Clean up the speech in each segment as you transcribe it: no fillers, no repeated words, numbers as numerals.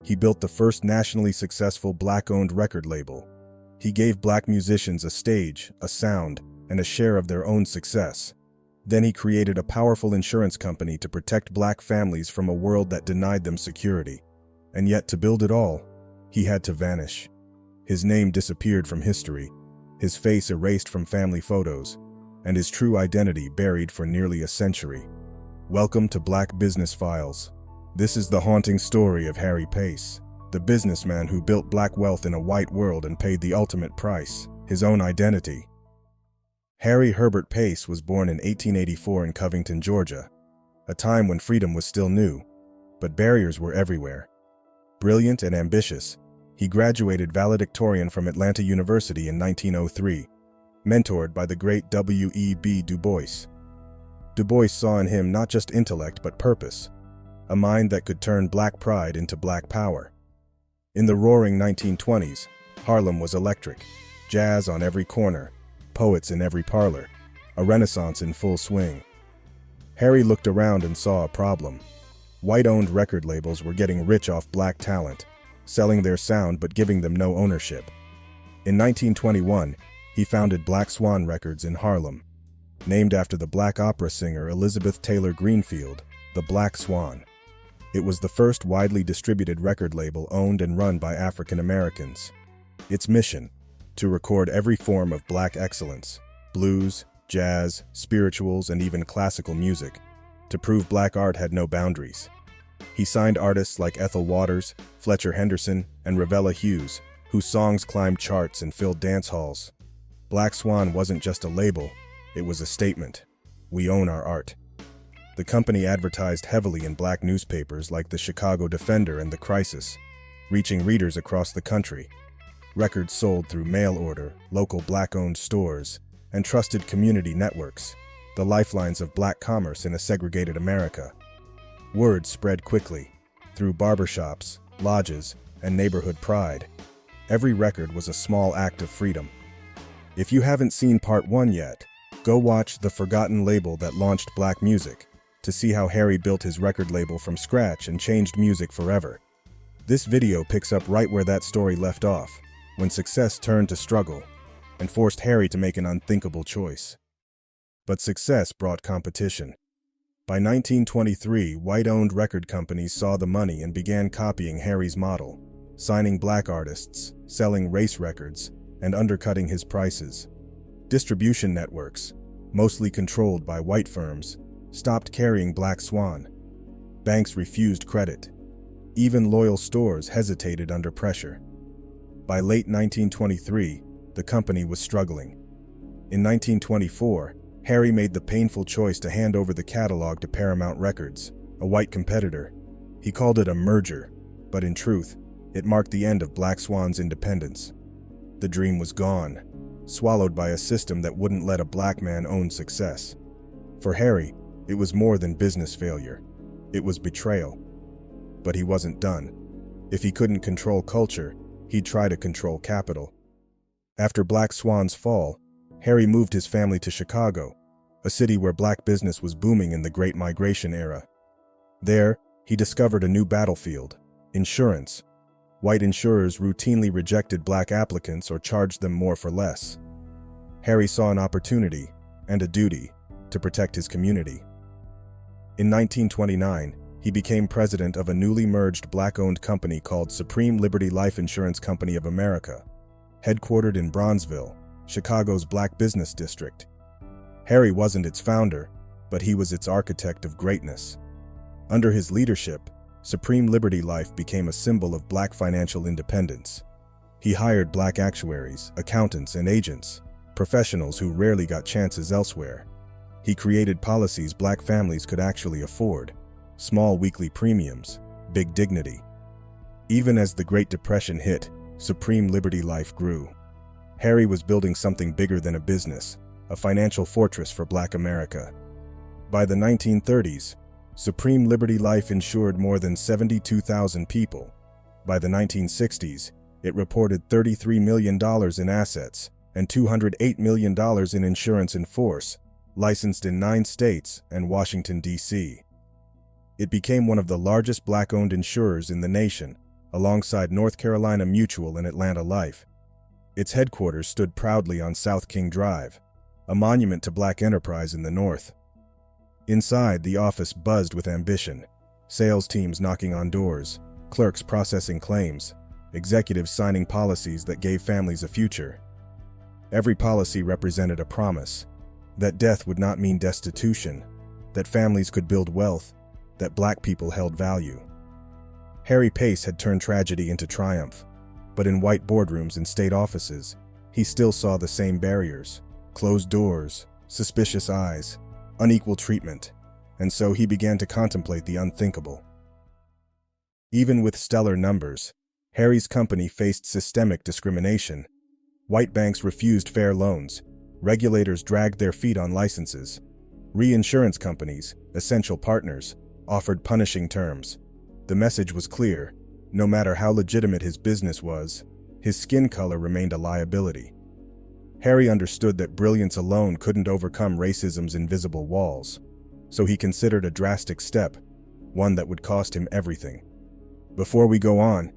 he built the first nationally successful black-owned record label. He gave black musicians a stage, a sound, and a share of their own success. Then he created a powerful insurance company to protect black families from a world that denied them security. And yet, to build it all, he had to vanish. His name disappeared from history, his face erased from family photos, and his true identity buried for nearly a century. Welcome to Black Business Files. This is the haunting story of Harry Pace, the businessman who built black wealth in a white world and paid the ultimate price, his own identity. Harry Herbert Pace was born in 1884 in Covington, Georgia, a time when freedom was still new, but barriers were everywhere. Brilliant and ambitious, he graduated valedictorian from Atlanta University in 1903, mentored by the great W.E.B. Du Bois. Du Bois saw in him not just intellect but purpose, a mind that could turn black pride into black power. In the roaring 1920s, Harlem was electric, jazz on every corner, poets in every parlor, a renaissance in full swing. Harry looked around and saw a problem. White-owned record labels were getting rich off black talent, selling their sound but giving them no ownership. In 1921, he founded Black Swan Records in Harlem, named after the black opera singer Elizabeth Taylor Greenfield, the Black Swan. It was the first widely distributed record label owned and run by African Americans. Its mission: to record every form of black excellence, blues, jazz, spirituals, and even classical music, to prove black art had no boundaries. He signed artists like Ethel Waters, Fletcher Henderson, and Ravella Hughes, whose songs climbed charts and filled dance halls. Black Swan wasn't just a label, it was a statement. We own our art. The company advertised heavily in black newspapers like the Chicago Defender and the Crisis, reaching readers across the country. Records sold through mail order, local black-owned stores, and trusted community networks, the lifelines of black commerce in a segregated America. Word spread quickly, through barbershops, lodges, and neighborhood pride. Every record was a small act of freedom. If you haven't seen part 1 yet, go watch The Forgotten Label That Launched Black Music to see how Harry built his record label from scratch and changed music forever. This video picks up right where that story left off, when success turned to struggle and forced Harry to make an unthinkable choice. But success brought competition. By 1923, white-owned record companies saw the money and began copying Harry's model, signing black artists, selling race records, and undercutting his prices. Distribution networks, mostly controlled by white firms, stopped carrying Black Swan. Banks refused credit. Even loyal stores hesitated under pressure. By late 1923, the company was struggling. In 1924, Harry made the painful choice to hand over the catalog to Paramount Records, a white competitor. He called it a merger, but in truth, it marked the end of Black Swan's independence. The dream was gone, swallowed by a system that wouldn't let a black man own success. For Harry, it was more than business failure. It was betrayal. But he wasn't done. If he couldn't control culture, he'd try to control capital. After Black Swan's fall, Harry moved his family to Chicago, a city where black business was booming in the Great Migration era. There, he discovered a new battlefield: insurance. White insurers routinely rejected black applicants or charged them more for less. Harry saw an opportunity and a duty to protect his community. In 1929, he became president of a newly merged black-owned company called Supreme Liberty Life Insurance Company of America, headquartered in Bronzeville, Chicago's black business district. Harry wasn't its founder, but he was its architect of greatness. Under his leadership, Supreme Liberty Life became a symbol of black financial independence. He hired black actuaries, accountants, and agents, professionals who rarely got chances elsewhere. He created policies black families could actually afford: small weekly premiums, big dignity. Even as the Great Depression hit, Supreme Liberty Life grew. Harry was building something bigger than a business, a financial fortress for black America. By the 1930s, Supreme Liberty Life insured more than 72,000 people. By the 1960s, it reported $33 million in assets and $208 million in insurance in force, licensed in 9 states and Washington, D.C. It became one of the largest black-owned insurers in the nation, alongside North Carolina Mutual and Atlanta Life. Its headquarters stood proudly on South King Drive, a monument to Black enterprise in the North. Inside, the office buzzed with ambition, sales teams knocking on doors, clerks processing claims, executives signing policies that gave families a future. Every policy represented a promise that death would not mean destitution, that families could build wealth, that Black people held value. Harry Pace had turned tragedy into triumph, but in white boardrooms and state offices, he still saw the same barriers: closed doors, suspicious eyes, unequal treatment, and so he began to contemplate the unthinkable. Even with stellar numbers, Harry's company faced systemic discrimination. White banks refused fair loans, regulators dragged their feet on licenses, reinsurance companies, essential partners, offered punishing terms. The message was clear: no matter how legitimate his business was, his skin color remained a liability. Harry understood that brilliance alone couldn't overcome racism's invisible walls, so he considered a drastic step, one that would cost him everything. Before we go on,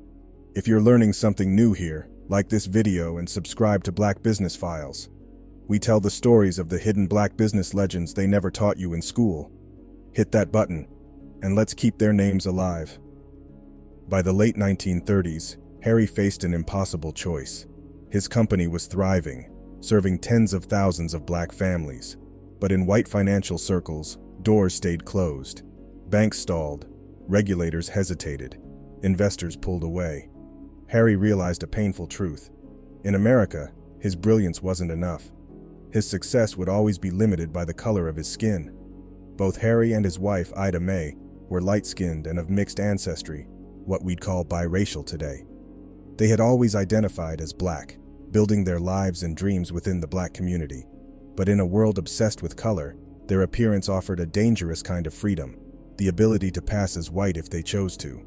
if you're learning something new here, like this video and subscribe to Black Business Files. We tell the stories of the hidden Black business legends they never taught you in school. Hit that button, and let's keep their names alive. By the late 1930s, Harry faced an impossible choice. His company was thriving, serving tens of thousands of Black families. But in white financial circles, doors stayed closed. Banks stalled, regulators hesitated, investors pulled away. Harry realized a painful truth. In America, his brilliance wasn't enough. His success would always be limited by the color of his skin. Both Harry and his wife, Ida Mae, were light-skinned and of mixed ancestry, what we'd call biracial today. They had always identified as Black, building their lives and dreams within the Black community. But in a world obsessed with color, their appearance offered a dangerous kind of freedom, the ability to pass as white if they chose to.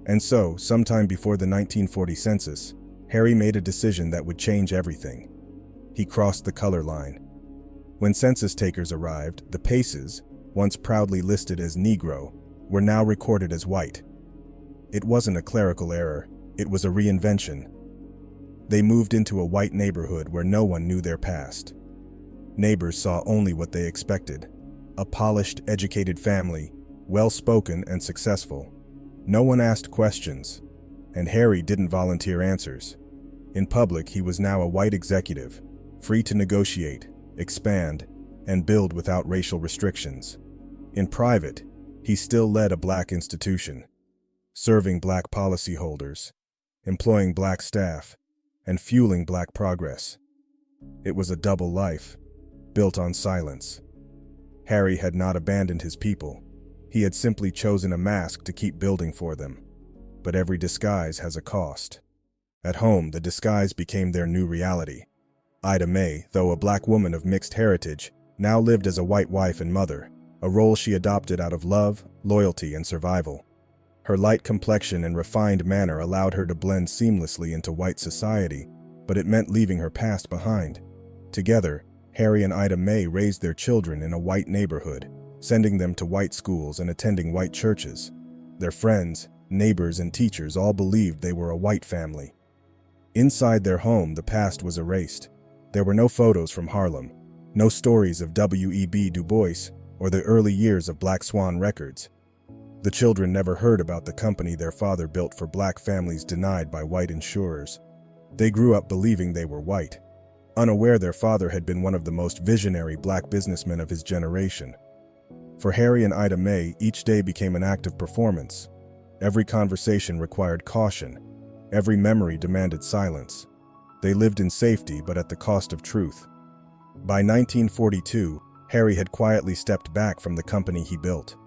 And so, sometime before the 1940 census, Harry made a decision that would change everything. He crossed the color line. When census takers arrived, the Paces, once proudly listed as Negro, were now recorded as white. It wasn't a clerical error, it was a reinvention. They moved into a white neighborhood where no one knew their past. Neighbors saw only what they expected: a polished, educated family, well-spoken and successful. No one asked questions, and Harry didn't volunteer answers. In public, he was now a white executive, free to negotiate, expand, and build without racial restrictions. In private, he still led a Black institution, serving Black policyholders, employing Black staff, and fueling Black progress. It was a double life, built on silence. Harry had not abandoned his people. He had simply chosen a mask to keep building for them. But every disguise has a cost. At home, the disguise became their new reality. Ida Mae, though a Black woman of mixed heritage, now lived as a white wife and mother, a role she adopted out of love, loyalty, and survival. Her light complexion and refined manner allowed her to blend seamlessly into white society, but it meant leaving her past behind. Together, Harry and Ida Mae raised their children in a white neighborhood, sending them to white schools and attending white churches. Their friends, neighbors, and teachers all believed they were a white family. Inside their home, the past was erased. There were no photos from Harlem, no stories of W.E.B. Du Bois or the early years of Black Swan Records. The children never heard about the company their father built for Black families denied by white insurers. They grew up believing they were white, unaware their father had been one of the most visionary Black businessmen of his generation. For Harry and Ida Mae, each day became an act of performance. Every conversation required caution. Every memory demanded silence. They lived in safety, but at the cost of truth. By 1942, Harry had quietly stepped back from the company he built.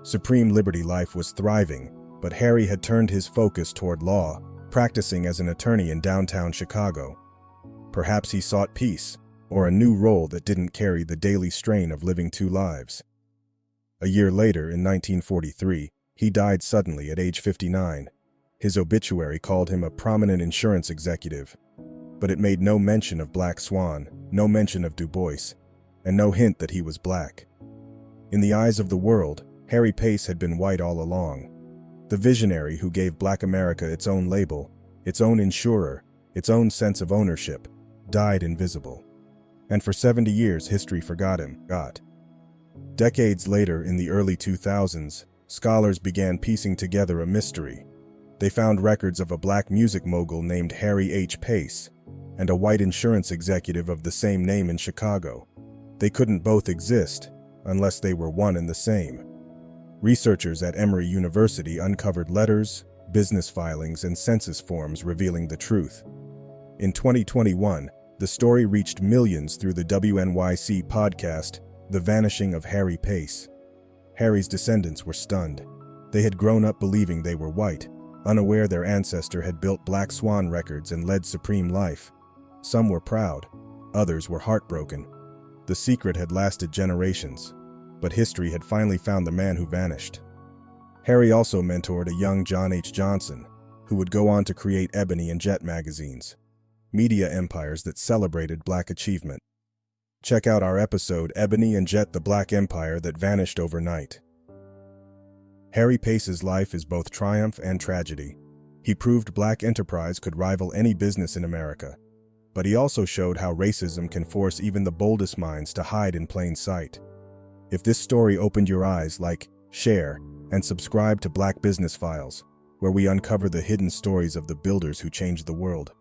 Supreme Liberty Life was thriving, but Harry had turned his focus toward law, practicing as an attorney in downtown Chicago. Perhaps he sought peace, or a new role that didn't carry the daily strain of living two lives. A year later, in 1943, he died suddenly at age 59. His obituary called him a prominent insurance executive, but it made no mention of Black Swan, no mention of Du Bois, and no hint that he was Black. In the eyes of the world, Harry Pace had been white all along. The visionary who gave Black America its own label, its own insurer, its own sense of ownership, died invisible. And for 70 years, history forgot him. Decades later, in the early 2000s, scholars began piecing together a mystery. They found records of a black music mogul named Harry H. Pace and a white insurance executive of the same name in Chicago. They couldn't both exist unless they were one and the same. Researchers at Emory University uncovered letters, business filings, and census forms revealing the truth. In 2021, the story reached millions through the WNYC podcast, The Vanishing of Harry Pace. Harry's descendants were stunned. They had grown up believing they were white, unaware their ancestor had built Black Swan Records and led supreme life. Some were proud, others were heartbroken. The secret had lasted generations, but history had finally found the man who vanished. Harry also mentored a young John H. Johnson, who would go on to create Ebony and Jet magazines, media empires that celebrated black achievement. Check out our episode, Ebony and Jet, the Black Empire That Vanished Overnight. Harry Pace's life is both triumph and tragedy. He proved black enterprise could rival any business in America, but he also showed how racism can force even the boldest minds to hide in plain sight. If this story opened your eyes, like, share, and subscribe to Black Business Files, where we uncover the hidden stories of the builders who changed the world.